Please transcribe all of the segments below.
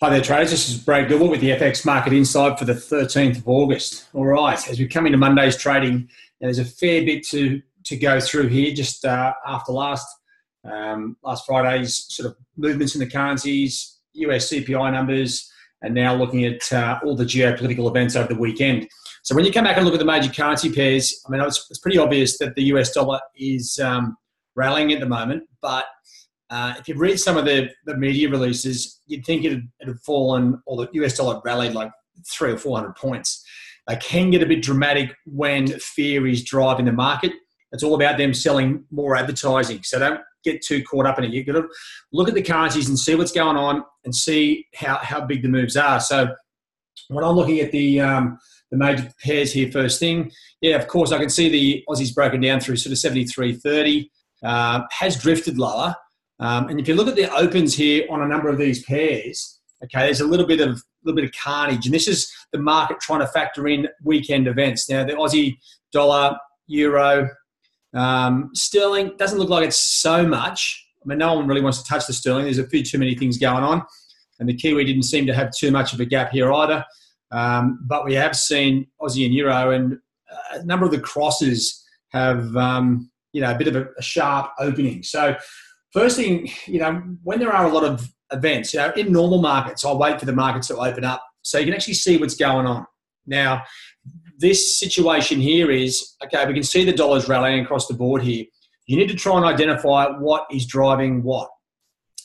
Hi there, traders. This is Brad Gilbert with the FX Market Insight for the 13th of August. All right, as we come into Monday's trading, there's a fair bit to go through here just after last Friday's sort of movements in the currencies, US CPI numbers, and now looking at all the geopolitical events over the weekend. So when you come back and look at the major currency pairs, I mean, it's pretty obvious that the US dollar is rallying at the moment, but if you read some of the media releases, you'd think it had fallen, or the US dollar rallied like 300 or 400 points. They can get a bit dramatic when fear is driving the market. It's all about them selling more advertising. So don't get too caught up in it. You've got to look at the currencies and see what's going on and see how big the moves are. So when I'm looking at the major pairs here, first thing, yeah, of course, I can see the Aussies broken down through sort of 73.30, has drifted lower. And if you look at the opens here on a number of these pairs, okay, there's a little bit of carnage, and this is the market trying to factor in weekend events. Now, the Aussie dollar, euro, sterling doesn't look like it's so much. I mean, no one really wants to touch the sterling. There's a few too many things going on, and the Kiwi didn't seem to have too much of a gap here either. But we have seen Aussie and euro, and a number of the crosses have, a bit of a sharp opening. So first thing, when there are a lot of events, in normal markets, I'll wait for the markets to open up so you can actually see what's going on. Now, this situation here is, okay, we can see the dollars rallying across the board here. You need to try and identify what is driving what.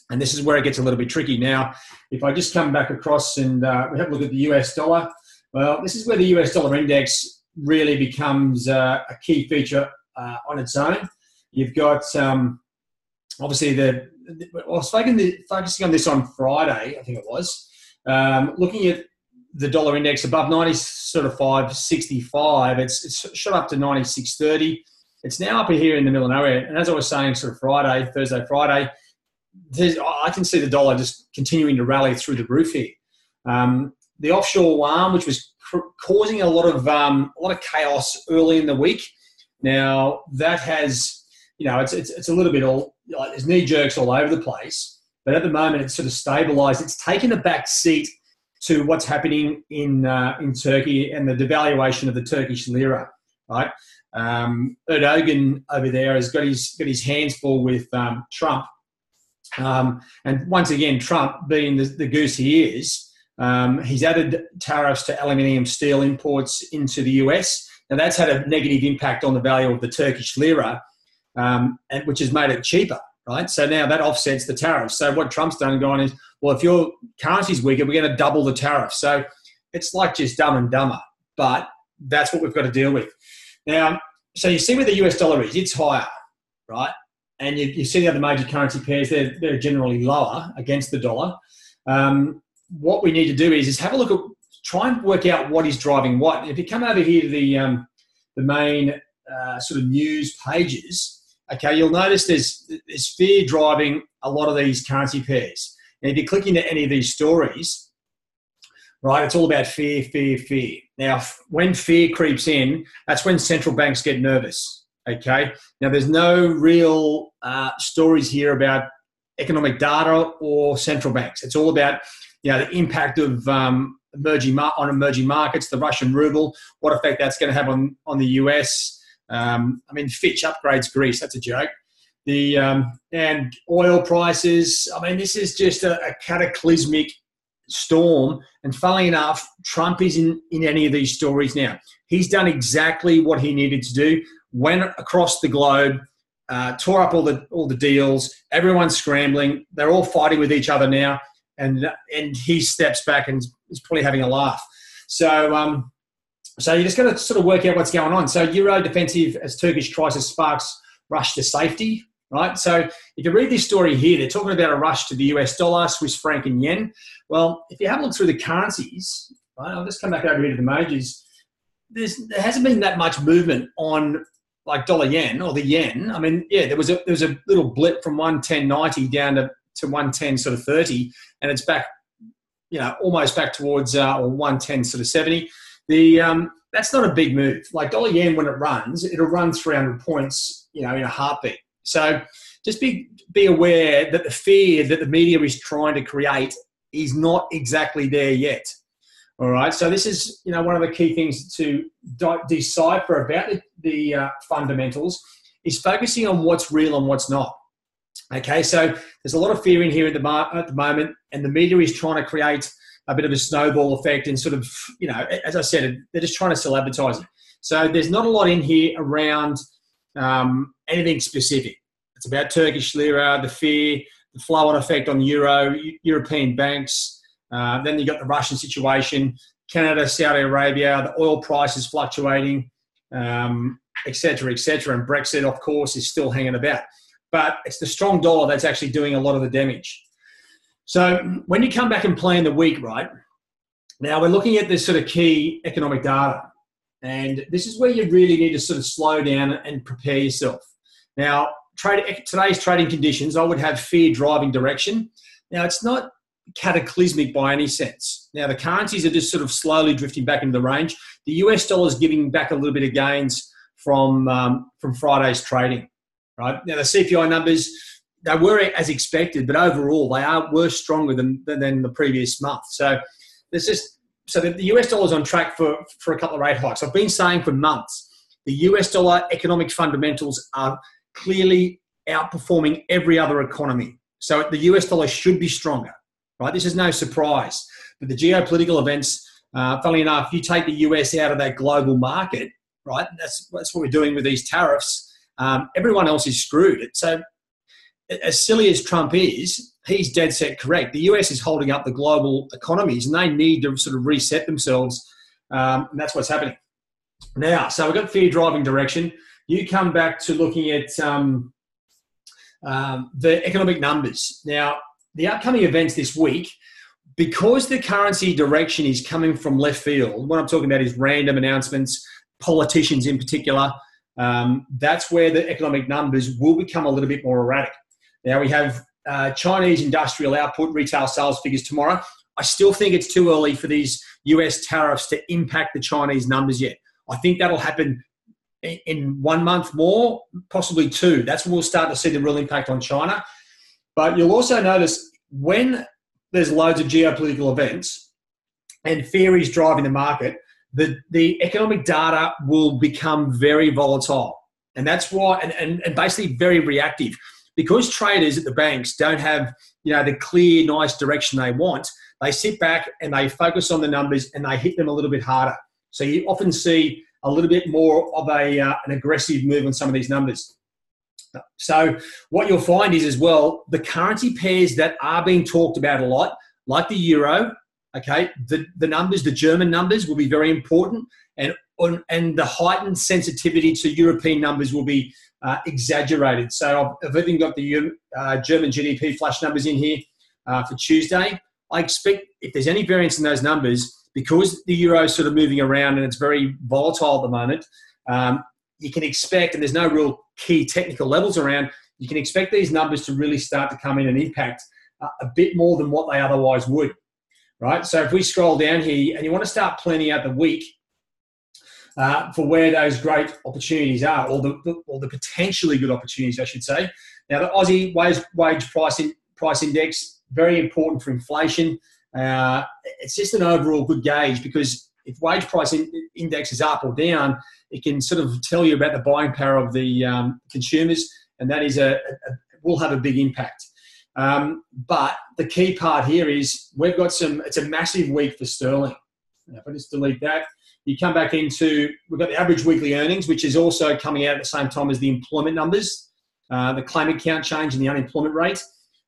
And this is where it gets a little bit tricky. Now, if I just come back across and we have a look at the US dollar, well, this is where the US dollar index really becomes a key feature on its own. You've got... obviously, I was focusing on this on Friday, I think it was, looking at the dollar index above 95.65. It's shot up to 96.30. It's now up here in the middle of nowhere. And as I was saying, sort of Thursday, Friday, I can see the dollar just continuing to rally through the roof here. The offshore yuan, which was causing a lot of chaos early in the week. Now that has, it's a little bit there's knee jerks all over the place, but at the moment it's sort of stabilised. It's taken a back seat to what's happening in Turkey and the devaluation of the Turkish lira, right? Erdogan over there has got his hands full with Trump, and once again, Trump being the goose he is, he's added tariffs to aluminium steel imports into the US. Now that's had a negative impact on the value of the Turkish lira, and which has made it cheaper, right? So now that offsets the tariffs. So what Trump's done is, well, if your currency's weaker, we're going to double the tariff. So it's like just dumb and dumber, but that's what we've got to deal with. Now, so you see where the US dollar is, it's higher, right? And you see the other major currency pairs, they're generally lower against the dollar. What we need to do is have a look at, try and work out what is driving what. If you come over here to the main sort of news pages, okay, you'll notice there's fear driving a lot of these currency pairs. And if you click into any of these stories, right, it's all about fear, fear, fear. Now, when fear creeps in, that's when central banks get nervous, okay? Now, there's no real stories here about economic data or central banks. It's all about, the impact of emerging markets, the Russian ruble, what effect that's going to have on the US. Fitch upgrades Greece. That's a joke. And oil prices. I mean, this is just a cataclysmic storm. And funnily enough, Trump is in any of these stories now. He's done exactly what he needed to do. Went across the globe, tore up all the deals. Everyone's scrambling. They're all fighting with each other now. And he steps back and is probably having a laugh. So you just got to sort of work out what's going on. So euro defensive as Turkish crisis sparks rush to safety, right? So if you read this story here, they're talking about a rush to the US dollar, Swiss franc and yen. Well, if you have a look through the currencies, right, I'll just come back over here to the majors. There hasn't been that much movement on like dollar yen or the yen. I mean, yeah, there was a little blip from 110.90 down to 110 sort of 30, and it's back, almost back towards or 110 sort of 70. That's not a big move. Like dollar yen, when it runs, it'll run 300 points, in a heartbeat. So just be aware that the fear that the media is trying to create is not exactly there yet. All right, so this is one of the key things to decipher about the fundamentals is focusing on what's real and what's not. Okay, so there's a lot of fear in here at the moment, and the media is trying to create a bit of a snowball effect and sort of, as I said, they're just trying to sell advertising. So there's not a lot in here around anything specific. It's about Turkish lira, the fear, the flow-on effect on euro, European banks. Then you've got the Russian situation, Canada, Saudi Arabia, the oil prices fluctuating, et cetera, and Brexit, of course, is still hanging about. But it's the strong dollar that's actually doing a lot of the damage. So when you come back and plan the week, right, now we're looking at this sort of key economic data. And this is where you really need to sort of slow down and prepare yourself. Now, today's trading conditions, I would have fear driving direction. Now, it's not cataclysmic by any sense. Now, the currencies are just sort of slowly drifting back into the range. The US dollar is giving back a little bit of gains from Friday's trading. Right? Now, the CPI numbers, they were as expected, but overall, were stronger than the previous month. So the US dollar is on track for a couple of rate hikes. I've been saying for months, the US dollar economic fundamentals are clearly outperforming every other economy. So the US dollar should be stronger, right? This is no surprise. But the geopolitical events, funnily enough, you take the US out of that global market, right? That's what we're doing with these tariffs. Everyone else is screwed. So as silly as Trump is, he's dead set correct. The US is holding up the global economies and they need to sort of reset themselves. And that's what's happening. Now, so we've got fear driving direction. You come back to looking at the economic numbers. Now, the upcoming events this week, because the currency direction is coming from left field, what I'm talking about is random announcements, politicians in particular, that's where the economic numbers will become a little bit more erratic. Now, we have Chinese industrial output, retail sales figures tomorrow. I still think it's too early for these US tariffs to impact the Chinese numbers yet. I think that'll happen in 1 month more, possibly 2. That's when we'll start to see the real impact on China. But you'll also notice when there's loads of geopolitical events and fear is driving the market, the economic data will become very volatile. And that's why, and basically very reactive. Because traders at the banks don't have, the clear, nice direction they want, they sit back and they focus on the numbers and they hit them a little bit harder. So you often see a little bit more of an aggressive move on some of these numbers. So what you'll find is as well, the currency pairs that are being talked about a lot, like the euro, okay, the numbers, the German numbers will be very important, and the heightened sensitivity to European numbers will be exaggerated. So I've even got the German GDP flash numbers in here for Tuesday. I expect if there's any variance in those numbers, because the euro is sort of moving around and it's very volatile at the moment, you can expect, and there's no real key technical levels around, you can expect these numbers to really start to come in and impact a bit more than what they otherwise would, right? So if we scroll down here and you want to start planning out the week for where those great opportunities are, or the potentially good opportunities, I should say. Now, the Aussie wage price index, very important for inflation. It's just an overall good gauge, because if wage price index is up or down, it can sort of tell you about the buying power of the consumers, and that is will have a big impact. But the key part here is we've got it's a massive week for sterling. Now, if I just delete that, you come back into, we've got the average weekly earnings, which is also coming out at the same time as the employment numbers, the claimant count change and the unemployment rate.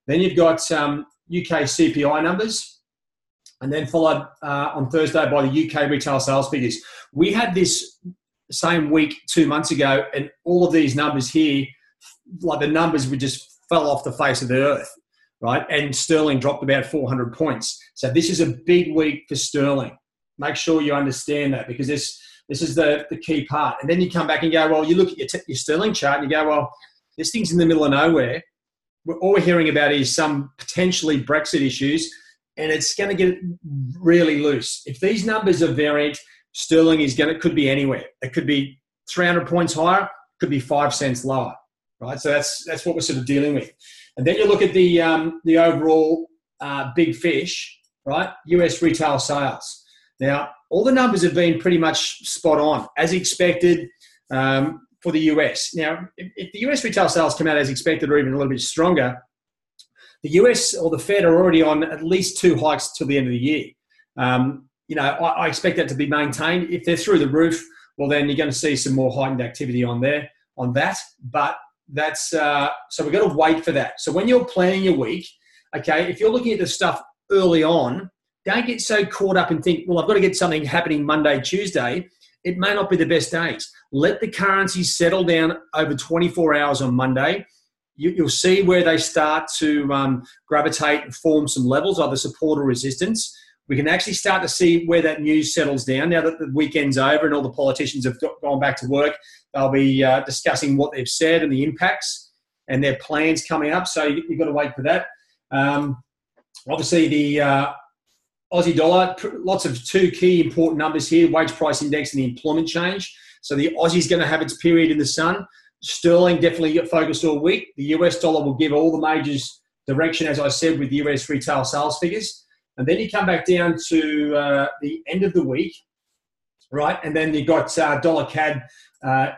Then you've got UK CPI numbers, and then followed on Thursday by the UK retail sales figures. We had this same week 2 months ago, and all of these numbers here, like the numbers would just fell off the face of the earth, right? And sterling dropped about 400 points. So this is a big week for sterling. Make sure you understand that, because this is the key part. And then you come back and go, well, you look at your sterling chart and you go, well, this thing's in the middle of nowhere. All we're hearing about is some potentially Brexit issues, and it's going to get really loose. If these numbers are variant, sterling could be anywhere. It could be 300 points higher, could be 5 cents lower, right? So that's what we're sort of dealing with. And then you look at the overall big fish, right? US retail sales. Now, all the numbers have been pretty much spot on, as expected for the US. Now, if the US retail sales come out as expected or even a little bit stronger, the US or the Fed are already on at least 2 hikes till the end of the year. I expect that to be maintained. If they're through the roof, well, then you're going to see some more heightened activity on that. But that's so we've got to wait for that. So when you're planning your week, okay, if you're looking at the stuff early on, don't get so caught up and think, well, I've got to get something happening Monday, Tuesday. It may not be the best days. Let the currencies settle down over 24 hours on Monday. You'll see where they start to gravitate and form some levels, either support or resistance. We can actually start to see where that news settles down now that the weekend's over and all the politicians have gone back to work. They'll be discussing what they've said and the impacts and their plans coming up. So you've got to wait for that. Obviously, the Aussie dollar, lots of 2 key important numbers here, wage price index and the employment change. So the Aussie's going to have its period in the sun. Sterling definitely get focused all week. The US dollar will give all the majors direction, as I said, with the US retail sales figures. And then you come back down to the end of the week, right? And then you've got dollar CAD.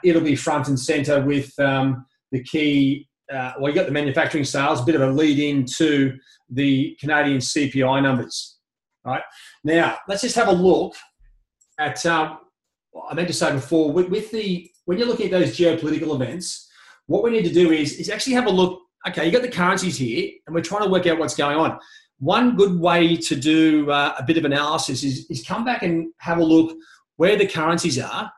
It'll be front and center with the key, you got the manufacturing sales, a bit of a lead in to the Canadian CPI numbers, right? Now, let's just have a look at, I meant to say before, when you're looking at those geopolitical events, what we need to do is actually have a look. Okay, you got the currencies here, and we're trying to work out what's going on. One good way to do a bit of analysis is come back and have a look where the currencies are.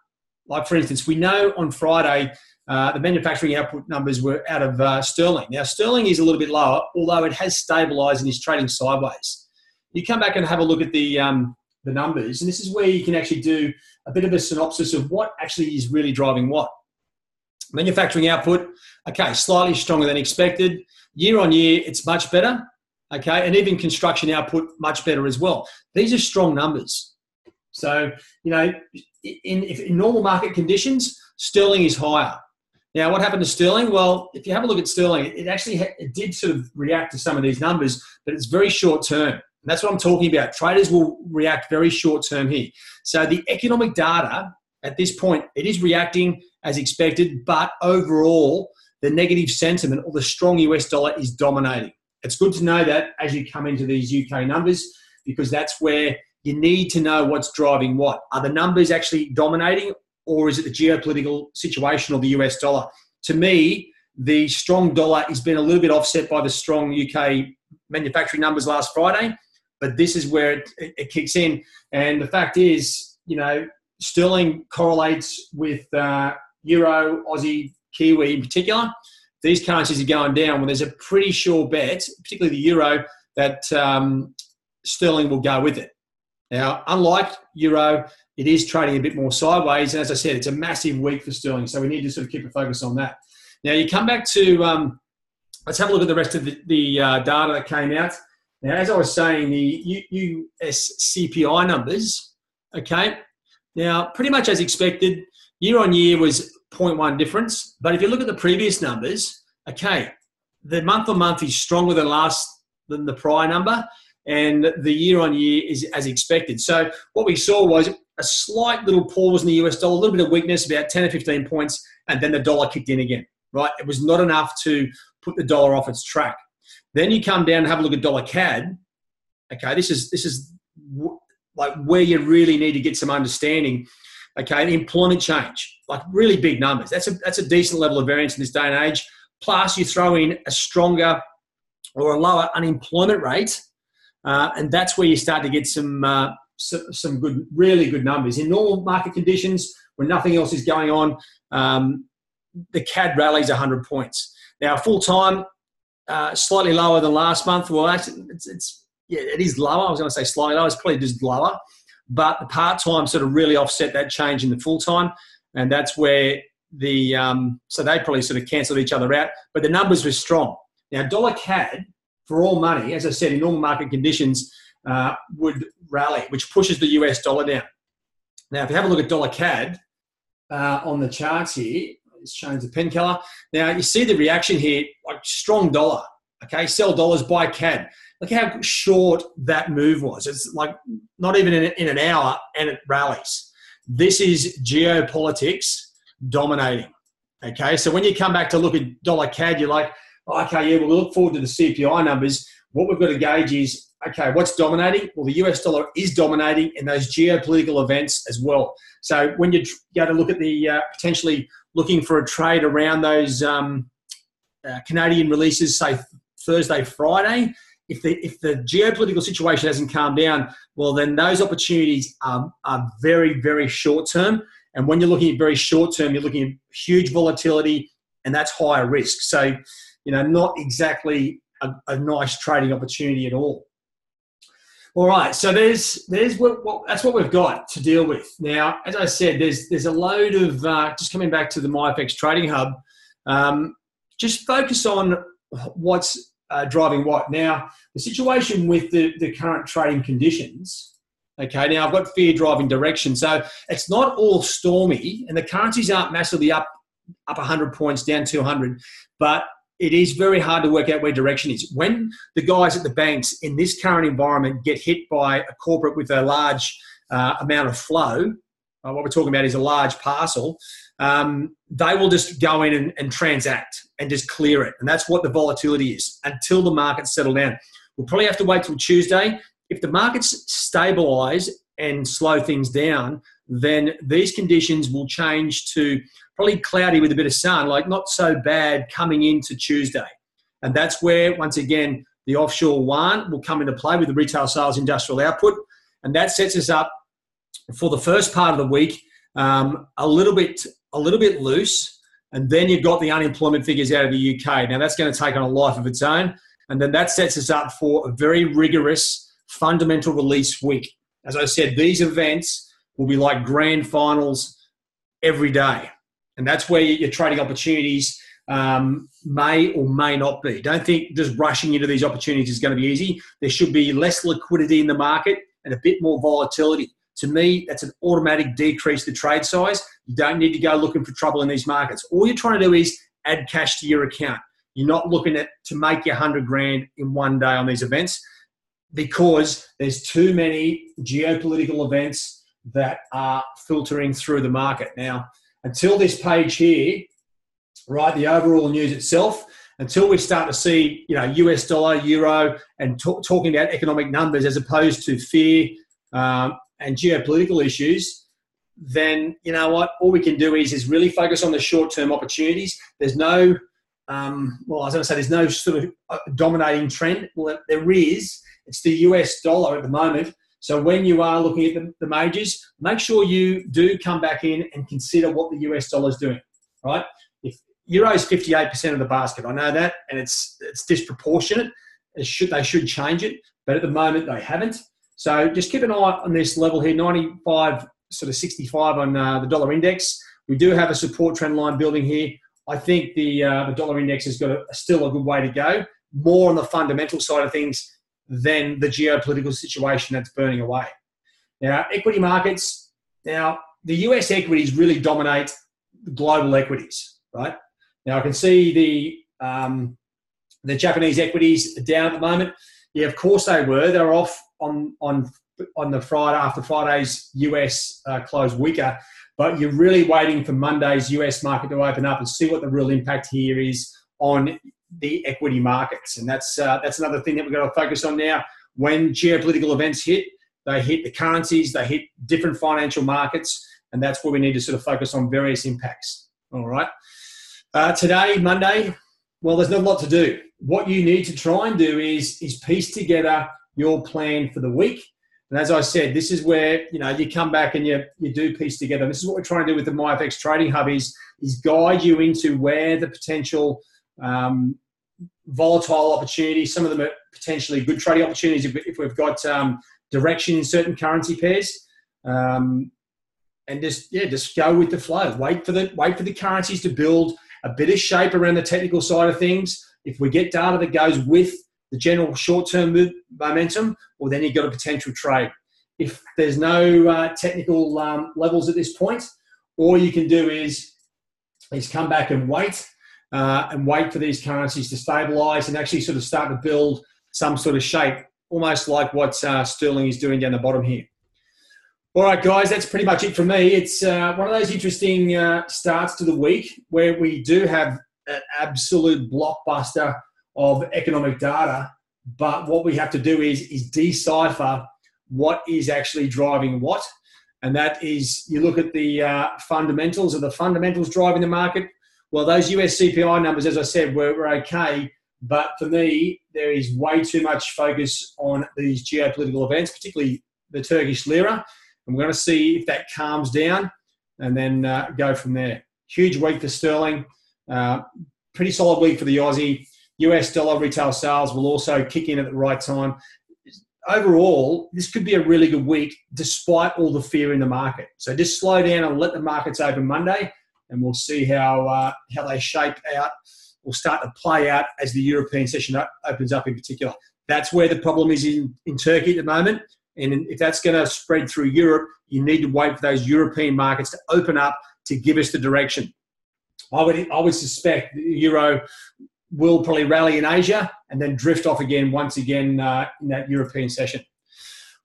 Like, for instance, we know on Friday the manufacturing output numbers were out of sterling. Now, sterling is a little bit lower, although it has stabilised and is trading sideways. You come back and have a look at the numbers, and this is where you can actually do a bit of a synopsis of what actually is really driving what. Manufacturing output, okay, slightly stronger than expected. Year on year, it's much better, okay, and even construction output, much better as well. These are strong numbers. So, in normal market conditions, sterling is higher. Now, what happened to sterling? Well, if you have a look at sterling, it did sort of react to some of these numbers, but it's very short term. And that's what I'm talking about. Traders will react very short term here. So the economic data at this point, it is reacting as expected, but overall, the negative sentiment or the strong US dollar is dominating. It's good to know that as you come into these UK numbers, because that's where you need to know what's driving what. Are the numbers actually dominating, or is it the geopolitical situation or the US dollar? To me, the strong dollar has been a little bit offset by the strong UK manufacturing numbers last Friday, but this is where it kicks in. And the fact is, sterling correlates with Euro, Aussie, Kiwi in particular. These currencies are going down when there's a pretty sure bet, particularly the Euro, that sterling will go with it. Now, unlike Euro, it is trading a bit more sideways. And as I said, it's a massive week for sterling. So we need to sort of keep a focus on that. Now, you come back to, let's have a look at the rest of the data that came out. Now, as I was saying, the US CPI numbers, okay, now pretty much as expected, year on year was 0.1 difference. But if you look at the previous numbers, okay, the month on month is stronger than the prior number, and the year on year is as expected. So what we saw was a slight little pause in the US dollar, a little bit of weakness, about 10 or 15 points, and then the dollar kicked in again, right? It was not enough to put the dollar off its track. Then you come down and have a look at dollar CAD. Okay, this is like where you really need to get some understanding. Okay, the employment change, like really big numbers. That's a decent level of variance in this day and age. Plus, you throw in a stronger or a lower unemployment rate, and that's where you start to get some good, really good numbers. In normal market conditions, when nothing else is going on, the CAD rallies 100 points. Now, full time, slightly lower than last month. Well, actually, it is lower. I was going to say slightly lower. It's probably just lower. But the part-time sort of really offset that change in the full-time. And that's where so they probably sort of cancelled each other out. But the numbers were strong. Now, dollar CAD, for all money, as I said, in normal market conditions, would rally, which pushes the US dollar down. Now, if you have a look at dollar CAD on the charts here, let's change the pen colour. Now, you see the reaction here, like strong dollar, okay? Sell dollars, buy CAD. look how short that move was. It's like not even in an hour, and it rallies. This is geopolitics dominating. Okay, so when you come back to look at dollar CAD, you're like, oh, okay, yeah, we'll look forward to the CPI numbers. What we've got to gauge is, okay, what's dominating? Well, the US dollar is dominating in those geopolitical events as well. So when you go to look at the potentially looking for a trade around those Canadian releases, say Thursday, Friday, if the geopolitical situation hasn't calmed down, well, then those opportunities are very, very short term. And when you're looking at very short term, you're looking at huge volatility, and that's higher risk. So, not exactly a nice trading opportunity at all. All right, so there's that's what we've got to deal with. Now, as I said, there's a load of, just coming back to the MyFX Trading Hub, just focus on what's driving what. Now, the situation with the current trading conditions, okay, now I've got fear driving direction. So it's not all stormy, and the currencies aren't massively up 100 points, down 200, but it is very hard to work out where direction is. When the guys at the banks in this current environment get hit by a corporate with a large amount of flow, what we're talking about is a large parcel, they will just go in and transact and just clear it. And that's what the volatility is until the markets settle down. We'll probably have to wait till Tuesday. If the markets stabilise and slow things down, then these conditions will change to probably cloudy with a bit of sun, like not so bad coming into Tuesday. And that's where, once again, the offshore yuan will come into play with the retail sales industrial output. And that sets us up for the first part of the week, a little bit loose. And then you've got the unemployment figures out of the UK. Now, that's going to take on a life of its own. And then that sets us up for a very rigorous fundamental release week. As I said, these events will be like grand finals every day. And that's where your trading opportunities may or may not be. Don't think just rushing into these opportunities is going to be easy. There should be less liquidity in the market and a bit more volatility. To me, that's an automatic decrease to trade size. You don't need to go looking for trouble in these markets. All you're trying to do is add cash to your account. You're not looking to make your 100 grand in one day on these events, because there's too many geopolitical events that are filtering through the market. Now, until this page here, right, the overall news itself, until we start to see, US dollar, euro, and talking about economic numbers as opposed to fear and geopolitical issues, then you know what? All we can do is really focus on the short-term opportunities. There's no, there's no sort of dominating trend. Well, there is. It's the US dollar at the moment. So when you are looking at the majors, make sure you do come back in and consider what the US dollar is doing, right? If euro is 58% of the basket, I know that, and it's disproportionate. They should change it, but at the moment they haven't. So just keep an eye on this level here, 95, sort of 65 on the dollar index. We do have a support trend line building here. I think the dollar index has got still a good way to go, more on the fundamental side of things than the geopolitical situation that's burning away. Now, equity markets, the US equities really dominate the global equities, right? Now, I can see the Japanese equities are down at the moment. Yeah, of course they were. They were off on the Friday after Friday's US close weaker, but you're really waiting for Monday's US market to open up and see what the real impact here is on the equity markets. And that's another thing that we've got to focus on now. When geopolitical events hit, they hit the currencies, they hit different financial markets, and that's where we need to sort of focus on various impacts. All right. Today, Monday, well, there's not a lot to do. What you need to try and do is piece together your plan for the week. And as I said, this is where, you come back and you do piece together. And this is what we're trying to do with the MyFX Trading Hub is guide you into where the potential volatile opportunities, some of them are potentially good trading opportunities if we've got direction in certain currency pairs, and just go with the flow. Wait for the currencies to build a bit of shape around the technical side of things. If we get data that goes with the general short-term momentum, well, then you've got a potential trade. If there's no technical levels at this point, all you can do is come back and wait for these currencies to stabilise and actually sort of start to build some sort of shape, almost like what sterling is doing down the bottom here. All right, guys, that's pretty much it for me. It's one of those interesting starts to the week where we do have an absolute blockbuster of economic data, but what we have to do is decipher what is actually driving what. And that is, you look at the fundamentals. Are the fundamentals driving the market? Well, those US CPI numbers, as I said, were okay. But for me, there is way too much focus on these geopolitical events, particularly the Turkish lira. And we're going to see if that calms down and then go from there. Huge week for sterling. Pretty solid week for the Aussie. US dollar retail sales will also kick in at the right time. Overall, this could be a really good week despite all the fear in the market. So just slow down and let the markets open Monday, and we'll see how they shape out or start to play out as the European session opens up in particular. That's where the problem is in Turkey at the moment. And if that's going to spread through Europe, you need to wait for those European markets to open up to give us the direction. I would suspect the euro will probably rally in Asia and then drift off again once again in that European session.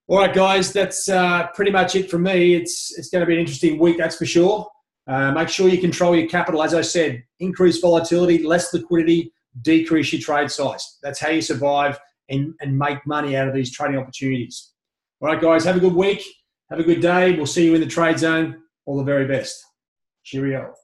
All right, guys, that's pretty much it from me. It's going to be an interesting week, that's for sure. Make sure you control your capital. As I said, increase volatility, less liquidity, decrease your trade size. That's how you survive and make money out of these trading opportunities. All right, guys, have a good week. Have a good day. We'll see you in the trade zone. All the very best. Cheerio.